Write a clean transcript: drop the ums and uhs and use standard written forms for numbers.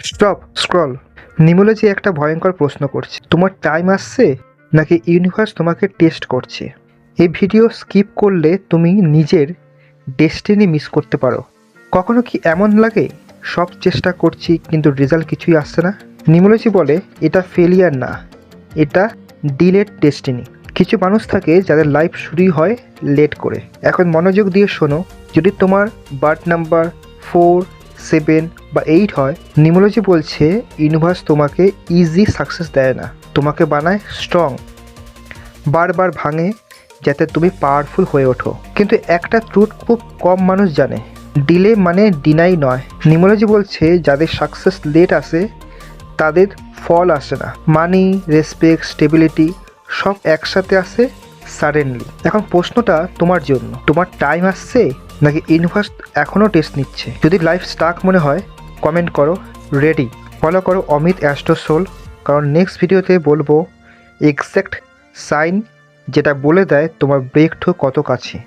Stop scroll. নিউমোলজি একটা ভয়ঙ্কর প্রশ্ন করছে, তোমার টাইম আসছে নাকি ইউনিভার্স তোমাকে টেস্ট করছে? এই ভিডিও স্কিপ করলে তুমি নিজের ডেস্টিনি মিস করতে পারো। কখনো কি এমন লাগে সব চেষ্টা করছি কিন্তু রেজাল্ট কিছুই আসছে না? নিউমোলজি বলে এটা ফেলিয়ার না, এটা ডিলেড ডেস্টিনি। কিছু মানুষ থাকে যাদের লাইফ শুরুই হয় লেট করে। এখন মনোযোগ দিয়ে শোনো, যদি তোমার বার্থ নাম্বার 4, 7 বা 8 হয়, নিউমোলজি বলছে ইউনিভার্স তোমাকে ইজি সাকসেস দেয় না, তোমাকে বানায় স্ট্রং, বারবার ভাঙে যাতে তুমি পাওয়ারফুল হয়ে ওঠো। কিন্তু একটা ট্রুথ খুব কম মানুষ জানে, ডিলে মানে ডিনাই নয়। নিউমোলজি বলছে যাদের সাকসেস লেট আসে তাদের ফল আসে না, মানি, রেসপেক্ট, স্টেবিলিটি সব একসাথে আসে সাডেনলি। এখন প্রশ্নটা তোমার জন্য, তোমার টাইম আসছে নাকি ইউনিভার্স এখনও টেস্ট নিচ্ছে? যদি লাইফ স্টাক মনে হয় কমেন্ট করো রেডি। ফলো করো অমিত অ্যাস্ট্রোসোল, কারণ নেক্সট ভিডিওতে বলবো এক্স্যাক্ট সাইন যেটা বলে দেয় তোমার ব্রেক থ্রু কত কাছে।